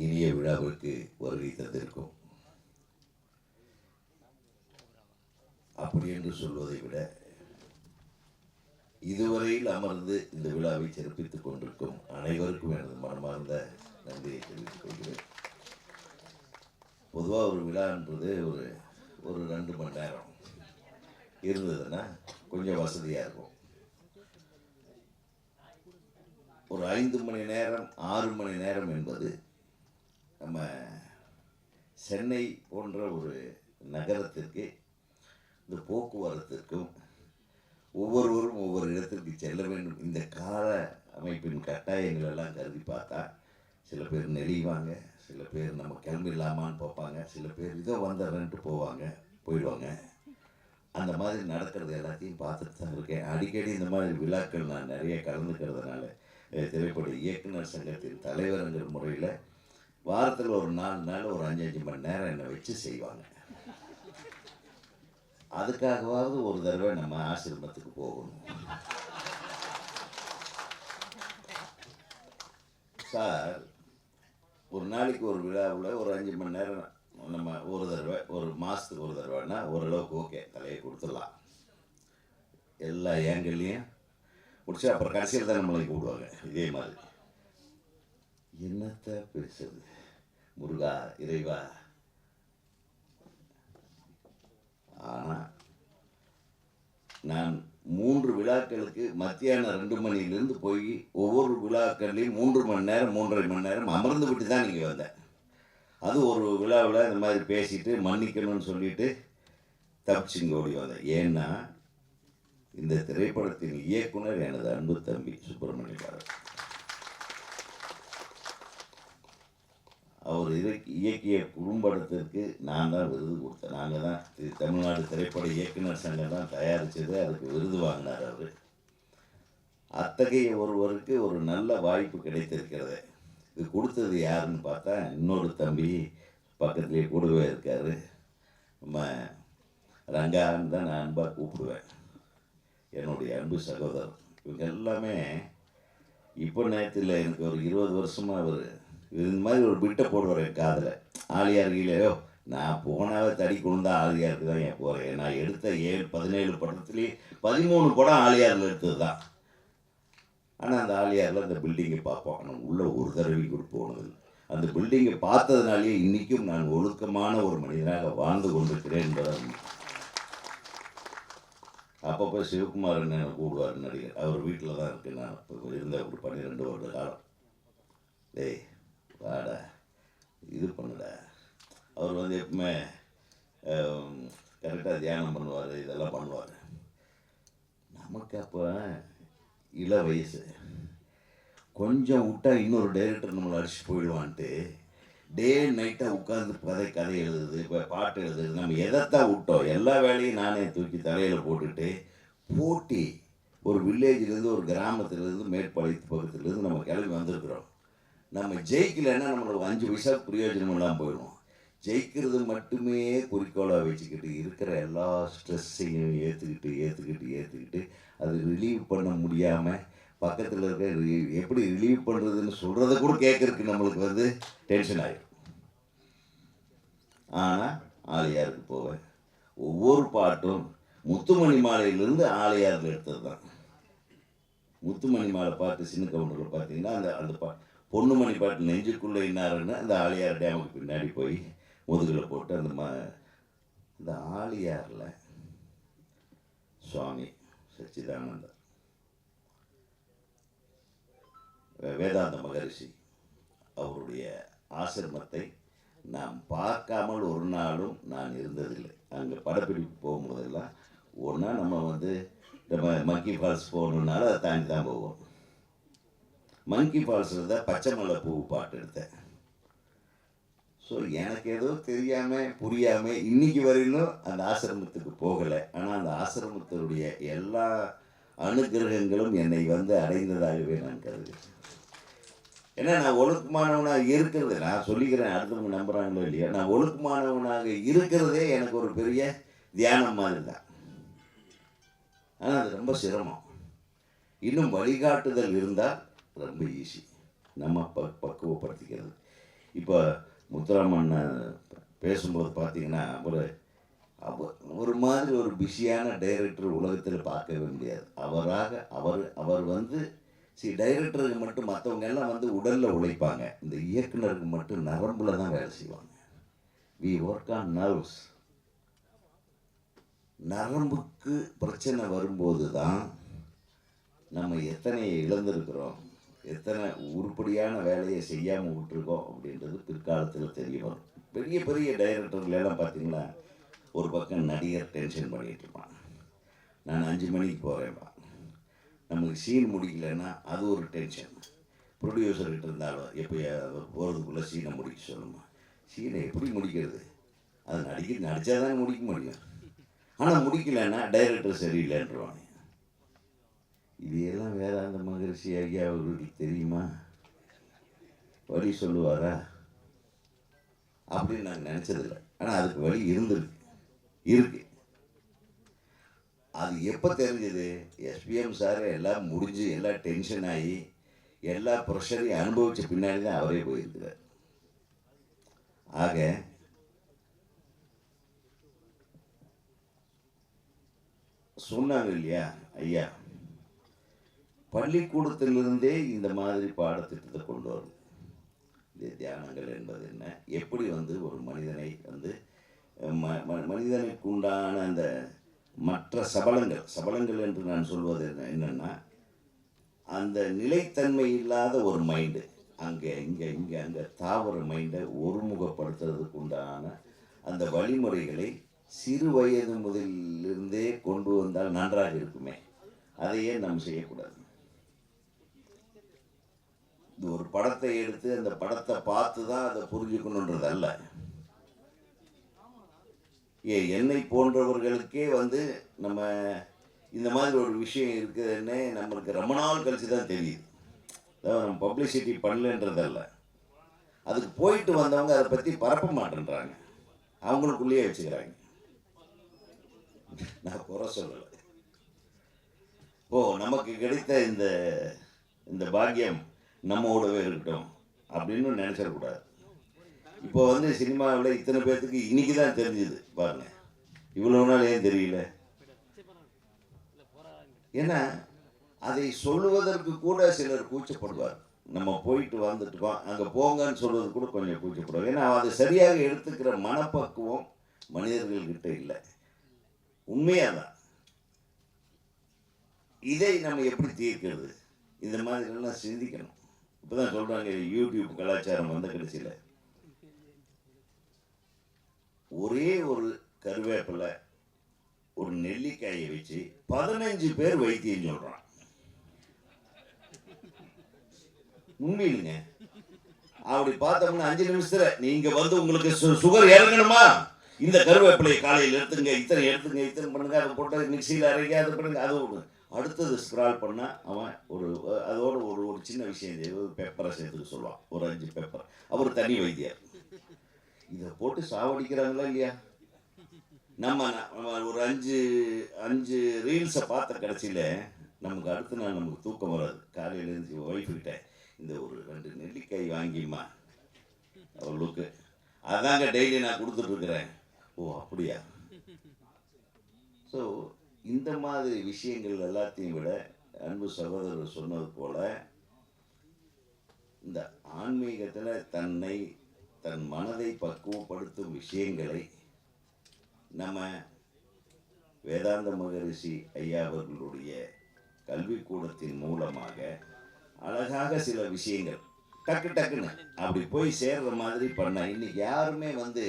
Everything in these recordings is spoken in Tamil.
இனிய விழாவிற்கு வருகை தந்திருக்கும். அப்படி என்று சொல்வதை விட இதுவரையில் அமர்ந்து இந்த விழாவை சிறப்பித்துக் கொண்டிருக்கும் அனைவருக்கும் எனது மனமார்ந்த நன்றியை தெரிவித்துக் கொள்கிறேன். பொதுவாக ஒரு விழான்றது ஒரு 2 மணி நேரம் இருந்ததுன்னா கொஞ்சம் வசதியாக இருக்கும். ஒரு 5 மணி நேரம் 6 மணி நேரம் என்பது நம்ம சென்னை போன்ற ஒரு நகரத்திற்கு இந்த போக்குவரத்திற்கும் ஒவ்வொருவரும் ஒவ்வொரு இடத்திற்கு செல்ல வேண்டும். இந்த கால அமைப்பின் கட்டாயங்கள் எல்லாம் கருதி பார்த்தா சில பேர் நெளிவாங்க, சில பேர் நம்ம கிளம்பிடலாமான்னு பார்ப்பாங்க, சில பேர் இதோ வந்துடுறேன்ட்டு போயிடுவாங்க. அந்த மாதிரி நடக்கிறது எல்லாத்தையும் பார்த்துட்டு தான் இருக்கேன். அடிக்கடி இந்த மாதிரி விழாக்கள் நான் நிறைய கலந்துக்கிறதுனால திரைப்பட இயக்குனர் சங்கத்தின் தலைவருங்கிற முறையில் வாரத்தில் ஒரு 4 நாள் ஒரு 5 மணி நேரம் என்னை வச்சு செய்வாங்க. அதுக்காகவாவது ஒரு தடவை நம்ம ஆசிரமத்துக்கு போகணும். சார், ஒரு நாளைக்கு ஒரு விழாவில் ஒரு 5 மணி நேரம் நம்ம ஒரு தடவை, ஒரு மாதத்துக்கு ஒரு தடவைன்னா ஓரளவுக்கு ஓகே, தலையை கொடுத்துடலாம். எல்லா ஏங்கல்லையும் முடிச்சு அப்புறம் கடைசியில் தான் நம்மளை கூப்பிடுவாங்க. இதே மாதிரி என்னத்தை பேசுறது, முருகா இறைவா. ஆனால் நான் 3 விழாக்களுக்கு மத்தியானம் 2 மணிலேருந்து போய் ஒவ்வொரு விழாக்கள்லையும் 3 மணி நேரம் 3.5 மணி நேரம் அமர்ந்து விட்டு தான் நீங்கள் வந்தேன். அது ஒரு விழாவில் இந்த மாதிரி பேசிட்டு மன்னிக்கணும்னு சொல்லிட்டு தப்பிச்சுங்க ஓடி வந்தேன். ஏன்னா இந்த திரைப்படத்தின் இயக்குனர் எனது அன்பு தம்பி சுப்பிரமணிய பாரதி. அவர் இயக்கிய குறும்படத்திற்கு நான் தான் விருது கொடுத்தேன். நாங்கள் தான் தமிழ்நாடு திரைப்பட இயக்குனர் சங்கம் தான் தயாரித்தது, அதுக்கு விருது வாங்கினார் அவர். அத்தகைய ஒருவருக்கு ஒரு நல்ல வாய்ப்பு கிடைத்திருக்கிறது. இது கொடுத்தது யாருன்னு பார்த்தா இன்னொரு தம்பி பக்கத்துலேயே கூடவே இருக்கார். நம்ம ரங்கான்னு தான் நான் அன்பாக கூப்பிடுவேன், என்னுடைய அன்பு சகோதரர். இவங்க எல்லாமே இப்போ நேரத்தில் எனக்கு ஒரு 20 வருஷமாக அவர் இந்த மாதிரி ஒரு பிட்டை போடுவார் என் காதில். ஆலியார் கீழேயோ நான் போனாவே தடி கொண்டு ஆலியாருக்கு தான் என் போகிறேன். நான் எடுத்த 17 படத்துலேயே 13 படம் ஆலியாரில் எடுத்தது தான். ஆனால் அந்த ஆலியாரில் அந்த பில்டிங்கை பார்ப்போம், ஆனால் உள்ளே ஒரு தடவை கூட போனதில்லை. அந்த பில்டிங்கை பார்த்ததுனாலேயே இன்றைக்கும் நான் ஒழுக்கமான ஒரு மனிதனாக வாழ்ந்து கொண்டிருக்கிறேன் என்பதை அப்பப்போ சிவகுமார் என்ன கூடுவார் நடிகர், அவர் வீட்டில் தான் இருக்கு. நான் இப்போ இருந்த ஒரு 12 வருட காலம். டேய் வாடா இது பண்ணுடா. அவர் வந்து எப்பவுமே கரெக்டாக தியானம் பண்ணுவார், இதெல்லாம் பண்ணுவார். நமக்கு அப்போ இள வயசு, கொஞ்சம் விட்டா இன்னொரு டைரக்டர் நம்மளை அடிச்சு போயிடுவான்ட்டு டே நைட்டாக உட்காந்து கதை எழுதுது, இப்போ பாட்டு எழுதுது. நம்ம எதைத்தான் விட்டோம், எல்லா வேலையும் நானே தூக்கி தலையில் போட்டுட்டு போட்டி ஒரு வில்லேஜிலேருந்து ஒரு கிராமத்துலேருந்து மேற்பாளையத்து பக்கத்துலேருந்து நம்ம கிளம்பி வந்திருக்கிறோம். நம்ம ஜெயிக்கலைன்னா நம்மளுக்கு 5 பைசா பிரயோஜனம் இல்லாமல் போயிடுவோம். ஜெயிக்கிறது மட்டுமே குறிக்கோளாக வச்சுக்கிட்டு இருக்கிற எல்லா ஸ்ட்ரெஸ்ஸையும் ஏற்றுக்கிட்டு அது ரிலீவ் பண்ண முடியாமல் பக்கத்தில் இருக்க எப்படி ரிலீவ் பண்ணுறதுன்னு சொல்கிறத கூட கேட்கறதுக்கு நம்மளுக்கு வந்து டென்ஷன் ஆகிடும். ஆனால் ஆலியாருக்கு போவேன். ஒவ்வொரு பாட்டும் முத்துமணி மாலையிலிருந்து ஆலியாரில் எடுத்தது தான். முத்துமணி மாலை பாட்டு சின்ன கவுண்டரில் பார்த்தீங்கன்னா அந்த பொண்ணுமணி பாட்டு நெஞ்சுக்குள்ளே இன்னாருன்னு அந்த ஆலியார் டேமுக்கு பின்னாடி போய் முதுகில் போட்டு அந்த ஆலியாரில் சுவாமி சச்சிதானந்தர், வேதாந்த மகரிஷி அவருடைய ஆசிரமத்தை நாம் பார்க்காமல் ஒரு நாளும் நான் இருந்ததில்லை. அங்கே படப்பிடிப்பு போகும்போதெல்லாம் ஒன்றா நம்ம வந்து நம்ம மங்கி ஃபால்ஸ் போகணுன்னாலும் அதை தாண்டி தான் போவோம். மங்கி ஃபால்ஸில் தான் பச்சை மலை பூ பாட்டு எடுத்தேன். ஸோ எனக்கு ஏதோ தெரியாமல் புரியாமல் இன்றைக்கி வரையிலும் அந்த ஆசிரமத்துக்கு போகலை. ஆனால் அந்த ஆசிரமத்தினுடைய எல்லா அனுகிரகங்களும் என்னை வந்து அடைந்ததாகவே நான் கருதுகிறேன். ஏன்னா நான் ஒழுக்கமானவனாக இருக்கிறது, நான் சொல்லிக்கிறேன், அடுத்தவங்க நம்புகிறாங்களோ இல்லையா, நான் ஒழுக்கமானவனாக இருக்கிறதே எனக்கு ஒரு பெரிய தியானம் மாதிரி தான். ஆனால் அது ரொம்ப சிரமம். இன்னும் வழிகாட்டுதல் இருந்தால் ரொம்ப ஈஸி நம்ம பக்குவப்படுத்திக்கிறது. இப்போ முத்துராமன் பேசும்போது பார்த்தீங்கன்னா ஒரு மாதிரி ஒரு பிஸியான டைரக்டர் உலகத்தில் பார்க்கவே முடியாது. அவர் வந்து டைரக்டருக்கு மட்டும் மற்றவங்க எல்லாம் வந்து உடலில் உழைப்பாங்க, இந்த இயக்குனருக்கு மட்டும் நரம்புல தான் வேலை செய்வாங்க. We work on nerves. நரம்புக்கு பிரச்சனை வரும்போது தான் நம்ம எத்தனை இழந்திருக்கிறோம், எத்தனை உருப்படியான வேலையை செய்யாமல் விட்டுருக்கோம் அப்படின்றது பிற்காலத்தில் தெரிய வரும். பெரிய பெரிய டைரக்டர்களெல்லாம் பார்த்தீங்கன்னா ஒரு பக்கம் நடிகர் டென்ஷன் பண்ணிகிட்டு இருப்பான், நான் 5 மணிக்கு போகிறேன்ப்பா, நமக்கு சீன் முடிக்கலைன்னா அது ஒரு டென்ஷன். ப்ரொடியூசர்கிட்ட இருந்தாலும் எப்போ போகிறதுக்குள்ளே சீனை முடிக்க சொல்லணுமா, சீனை எப்படி முடிக்கிறது, அது நடித்தா தான் முடிக்க முடியும், ஆனால் முடிக்கலைன்னா டைரக்டர் சரியில்லைன்றவாங்க. இது எல்லாம் வேதாந்த மகரிஷி ஐயா அவர்களுக்கு தெரியுமா, வழி சொல்லுவாரா அப்படின்னு நாங்கள் நினச்சதில்லை. ஆனால் அதுக்கு வழி இருக்கு. அது எப்போ தெரிஞ்சது, எஸ்பிஎம் சார் எல்லாம் முடிஞ்சு எல்லாம் டென்ஷன் ஆகி எல்லா ப்ரெஷரையும் அனுபவித்த பின்னாடி தான் அவரே போயிருக்கிறார். ஆக சொன்னாங்க இல்லையா ஐயா, பள்ளிக்கூடத்திலிருந்தே இந்த மாதிரி பாடத்திட்டத்தை கொண்டு வரணும். இந்த தியானங்கள் என்பது என்ன, எப்படி வந்து ஒரு மனிதனை வந்து மனிதனுக்கு உண்டான அந்த மற்ற சபலங்கள் என்று நான் சொல்வது என்னென்னா, அந்த நிலைத்தன்மை இல்லாத ஒரு மைண்டு, அங்கே தாவர மைண்டை ஒருமுகப்படுத்துறதுக்கு உண்டான அந்த வழிமுறைகளை சிறு வயது முதலிலிருந்தே கொண்டு வந்தால் நன்றாக இருக்குமே. அதையே நம்ம செய்யக்கூடாது. இது ஒரு படத்தை எடுத்து அந்த படத்தை பார்த்து தான் அதை புரிஞ்சுக்கணுன்றது அல்ல. என்னை போன்றவர்களுக்கே வந்து நம்ம இந்த மாதிரி ஒரு விஷயம் இருக்குதுன்னு நம்மளுக்கு ரொம்ப நாள் கழிச்சு தான் தெரியுது. அதாவது நம்ம பப்ளிசிட்டி பண்ணலன்றதல்ல, அதுக்கு போயிட்டு வந்தவங்க அதை பற்றி பரப்ப மாட்டேன்றாங்க, அவங்களுக்குள்ளேயே வச்சுக்கிறாங்க. நான் குறை சொல்லலை. நமக்கு கிடைத்த இந்த பாக்கியம் நம்மோடவே இருக்கட்டும் அப்படின்னு நினைச்சிடக்கூடாது. இப்போ வந்து சினிமாவில் இத்தனை பேர்த்துக்கு இன்னைக்கு தான் தெரிஞ்சுது பாருங்க, இவ்வளோ நாள் ஏன் தெரியல. ஏன்னா அதை சொல்லுவதற்கு கூட சிலர் கூச்சப்படுவார். நம்ம போயிட்டு வந்துட்டுவோம், அங்கே போங்கன்னு சொல்வது கூட கொஞ்சம் கூச்சப்படுவார். ஏன்னா அதை சரியாக எடுத்துக்கிற மனப்பக்குவம் மனிதர்கள்கிட்ட இல்லை. உண்மையாக தான். இதை நம்ம எப்படி தீர்க்கிறது, இந்த மாதிரிலாம் சிந்திக்கணும். இப்போ தான் சொல்கிறாங்க யூடியூப் கலாச்சாரம் வந்த கடைசியில் ஒரே ஒரு கருவேப்பிலை ஒரு நெல்லிக்காயை வச்சு 15 பேர் வைத்தியம் சொல்கிறான். உண்மையிலுங்க அப்படி பார்த்தோம்னா 5 நிமிஷத்துல நீங்க வந்து உங்களுக்கு சுகர் இறங்கணுமா, இந்த கருவேப்பிலையை காலையில் எடுத்துங்க, இத்தனை பண்ணுங்க, அதை போட்டு மிக்சியில் அரைக்க, அது பண்ணுங்க, அது ஒன்று. அடுத்தது ஸ்க்ரால் பண்ணால் அவன் அதோட ஒரு சின்ன விஷயம் ஒரு பெப்பரை சேர்த்துக்க சொல்லுவான், ஒரு 5 பெப்பர். அவர் தனி வைத்தியர். இதை போட்டு சாவடிக்கிறாங்களா இல்லையா? நம்ம ஒரு 5 ரீல்ஸை பார்த்த கடைசியில் நமக்கு அடுத்த நாள் நமக்கு தூக்கம் வராது. காலையில் இருந்து ஒய்ஃப்கிட்ட இந்த ஒரு 2 நெல்லிக்காய் வாங்கிம்மா அவளுக்கு, அதாங்க டெய்லி நான் கொடுத்துட்ருக்குறேன். ஓ அப்படியா? ஸோ இந்த மாதிரி விஷயங்கள் எல்லாத்தையும் விட அன்பு சகோதரர் சொன்னது போல இந்த ஆன்மீகத்தில் தன் மனதை பக்குவப்படுத்தும் விஷயங்களை நம்ம வேதாந்த மகரிஷி ஐயா அவர்களுடைய கல்விக்கூடத்தின் மூலமாக அழகாக சில விஷயங்கள் டக்குன்னு அப்படி போய் சேர்ற மாதிரி பண்ண. இன்னைக்கு யாருமே வந்து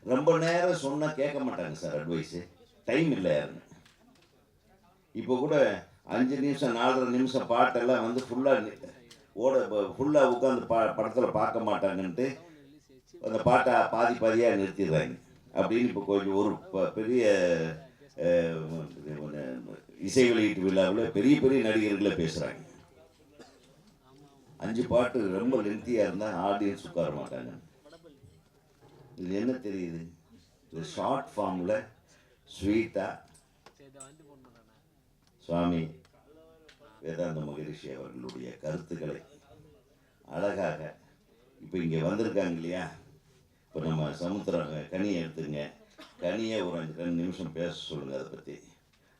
ரொம்ப நேரம் சொன்னால் கேட்க மாட்டாங்க சார், அட்வைஸு டைம் இல்லை யாருன்னு. இப்போ கூட 5 நிமிஷம் 4.5 நிமிஷம் பாட்டெல்லாம் வந்து ஃபுல்லாக உட்காந்து படத்தில் பார்க்க மாட்டாங்கன்ட்டு அந்த பாட்டை பாதியாக நிறுத்திடுறாங்க. அப்படின்னு இப்போ கொஞ்சம் ஒரு பெரிய இசை வெளியீட்டு விழாவில் பெரிய நடிகர்களை பேசுகிறாங்க. 5 பாட்டு ரொம்ப லென்த்தியாக இருந்தால் ஆடியன்ஸ் உட்கார மாட்டாங்க. இது என்ன தெரியுது, இது ஷார்ட் ஃபார்மில் ஸ்வீட்டாக சுவாமி வேதாந்த மகரிஷி அவர்களுடைய கருத்துக்களை அழகாக இப்போ இங்கே வந்திருக்காங்க இல்லையா, இப்போ நம்ம சமுத்திரம் கனியை எடுத்துங்க, கனியை ஒரு 2 நிமிஷம் பேச சொல்லுங்கள், அதை பற்றி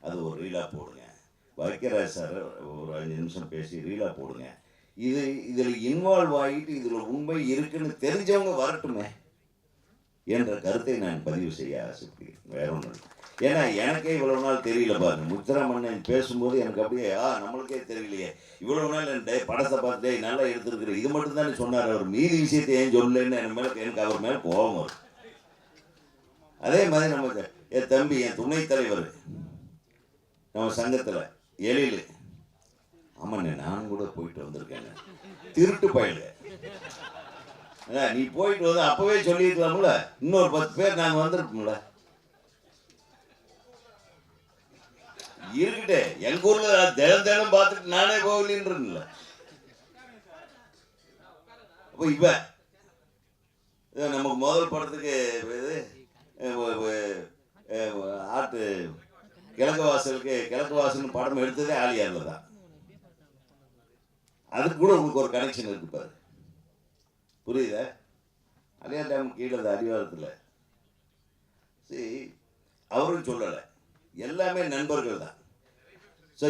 அது ஒரு ரீலாக போடுங்க. வைக்கராஜ் சார் ஒரு 5 நிமிஷம் பேசி ரீலாக போடுங்க. இதில் இன்வால்வ் ஆகிட்டு இதில் உண்மை இருக்குன்னு தெரிஞ்சவங்க வரட்டுமே என்ற கருத்தை நான் பதிவு செய்ய ஆசைப்படுகிறேன். வேற ஒன்றும் இல்லை. ஏன்னா எனக்கே இவ்வளவு நாள் தெரியல பாருங்க. முத்துராமண்ணன் பேசும்போது எனக்கு அப்படியே நம்மளுக்கே தெரியலையே, இவ்வளவு நாள் என் படத்தை பார்த்துட்டே நல்லா எடுத்துருக்குற, இது மட்டும் தானே சொன்னார் அவர், மீதி விஷயத்தை ஏன் சொல்லலன்னு எனக்கு அவர் மேலே கோபம் வரும். அதே மாதிரி நம்ம என் தம்பி, என் துணைத் தலைவர் நம்ம சங்கத்தில் எழில், ஆமாண்ணே நான் கூட போயிட்டு வந்திருக்கேன், திருட்டு பயலுங்க. நீ போயிட்டு வந்து அப்பவே சொல்லியிருக்கலாம்ல, இன்னொரு 10 பேர் நாங்கள் வந்திருப்போம்ல. இருக்கட்டே, எங்க ஊர்ல தினம் பார்த்துட்டு நானே போகலின்றல. அப்போ இப்ப நமக்கு முதல் படத்துக்கு ஆட்டு கிழக்கு வாசல்னு படம் எடுத்ததே ஆலியார்ல தான். அதுக்கு கூட உங்களுக்கு ஒரு கனெக்ஷன் இருக்கு பாரு, புரியுதா? அலியார் டேம் கீழே அடிவாரத்தில். சரி, அவரும் சொல்லலை, எல்லாமே நண்பர்கள் தான். ஸோ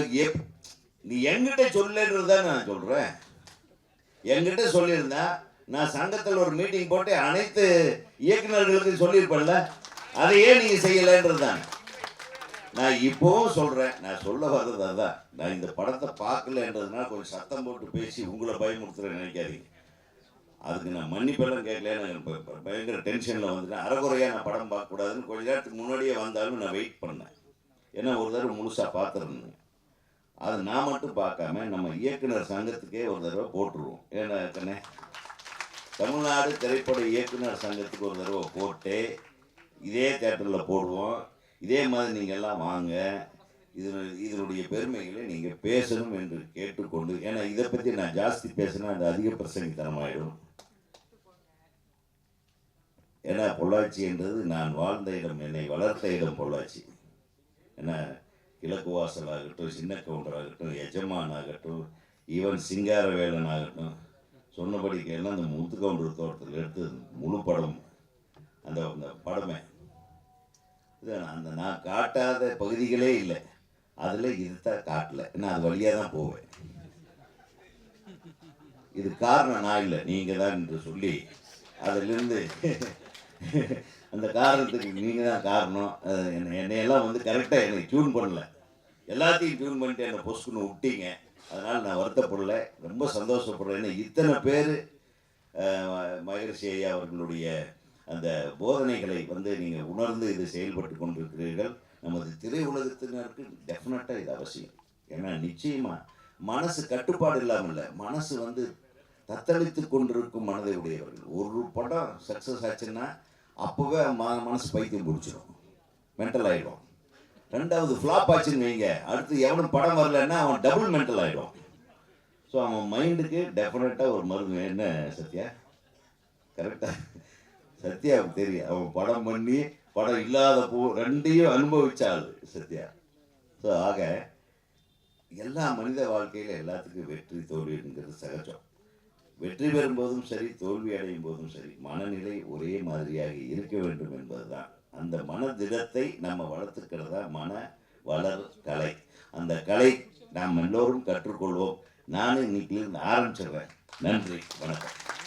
நீ என்கிட்ட சொல்லன்றது தான் நான் சொல்கிறேன். என்கிட்ட சொல்லியிருந்தா நான் சங்கத்தில் ஒரு மீட்டிங் போட்டு அனைத்து இயக்குநர்களுக்கும் சொல்லியிருப்பேன்ல, அதையே நீங்கள் செய்யலைன்றது தான். நான் இப்போவும் சொல்கிறேன், நான் சொல்ல வர்றது அதுதான். நான் இந்த படத்தை பார்க்கலன்றதுனால கொஞ்சம் சத்தம் போட்டு பேசி உங்களை பயமுறுத்துறேன் நினைக்காதீங்க. அதுக்கு நான் மன்னிப்பெல்லாம் கேட்கல, நான் பயங்கர டென்ஷனில் வந்துட்டேன். அரைக்குறையாக நான் படம் பார்க்கக்கூடாதுன்னு கொஞ்ச நேரத்துக்கு முன்னாடியே வந்தாலும் நான் வெயிட் பண்ணேன். ஏன்னா ஒரு தடவை முழுசாக பார்த்துருந்தேன். அது நான் மட்டும் பார்க்காம நம்ம இயக்குனர் சங்கத்துக்கே ஒரு தடவை போட்டுருவோம். ஏன்னா கண்ணே, தமிழ்நாடு திரைப்பட இயக்குனர் சங்கத்துக்கு ஒரு தடவை போட்டு இதே தேட்டரில் போடுவோம். இதே மாதிரி நீங்கள் எல்லாம் வாங்க, இதனுடைய பெருமைகளை நீங்கள் பேசணும் என்று கேட்டுக்கொண்டு, ஏன்னா இதை பற்றி நான் ஜாஸ்தி பேசினா அது அதிக பிரசங்கித்தனமாயிடும். ஏன்னா பொள்ளாச்சி என்றது நான் வாழ்ந்த இடம், என்னை வளர்த்த இடம் பொள்ளாச்சி. ஏன்னா கிழக்கு வாசல் ஆகட்டும், சின்ன கவுண்டர் ஆகட்டும், எஜமான் ஆகட்டும், ஈவன் சிங்காரவேலன் ஆகட்டும், சொன்னபடிக்கெல்லாம் அந்த முத்து கவுண்டர் தோட்டத்தில் எடுத்து முழு படம், அந்த படமே அந்த நான் காட்டாத பகுதிகளே இல்லை. அதில் இதுதான் காட்டல, ஏன்னா அது வழியாக தான் போவேன். இது காரணம் நான் இல்லை, நீங்கள் தான் என்று சொல்லி அதிலிருந்து அந்த காரணத்துக்கு நீங்கள் தான் காரணம். என்னையெல்லாம் வந்து கரெக்டாக என்னை டியூன் பண்ணல, எல்லாத்தையும் டியூன் பண்ணிட்டு என்னை பொஸ்குன்னு விட்டீங்க. அதனால் நான் வருத்தப்படலை, ரொம்ப சந்தோஷப்படுறேன். ஏன்னா இத்தனை பேர் மகரிஷி ஐயா அவர்களுடைய அந்த போதனைகளை வந்து நீங்கள் உணர்ந்து இது செயல்பட்டு கொண்டிருக்கிறீர்கள். நமது திரை உலகத்தினருக்கு டெஃபினட்டாக இது அவசியம். ஏன்னா நிச்சயமாக மனசு கட்டுப்பாடு இல்லாமல் இல்லை, மனசு வந்து தத்தளித்து கொண்டிருக்கும் மனதை உடையவர்கள். ஒரு படம் சக்ஸஸ் ஆச்சுன்னா அப்போவே மனசு பைத்தியம் பிடிச்சிடும், மென்டல் ஆகிடும். ரெண்டாவது ஃப்ளாப் ஆச்சுன்னு வைங்க, அடுத்து எவனும் படம் வரலன்னா அவன் டபுள் மென்டல் ஆகிடும். ஸோ அவன் மைண்டுக்கு டெஃபினட்டாக ஒரு மருந்து. என்ன சத்யா, கரெக்டாக சத்யாவுக்கு தெரியும், அவன் படம் பண்ணி படம் இல்லாத ரெண்டையும் அனுபவிச்சாள் சத்யா. ஸோ ஆக எல்லா மனித வாழ்க்கையில் எல்லாத்துக்கும் வெற்றி தோல்விங்கிறது சகஜம். வெற்றி பெறும்போதும் சரி, தோல்வி அடையும் போதும் சரி, மனநிலை ஒரே மாதிரியாக இருக்க வேண்டும் என்பதுதான். அந்த மனதிடத்தை நம்ம வளர்த்துக்கிறதா மன வளர் கலை. அந்த கலை நாம் எல்லோரும் கற்றுக்கொள்வோம். நானும் இன்னைக்கு ஆரம்பிச்சிடுறேன். நன்றி, வணக்கம்.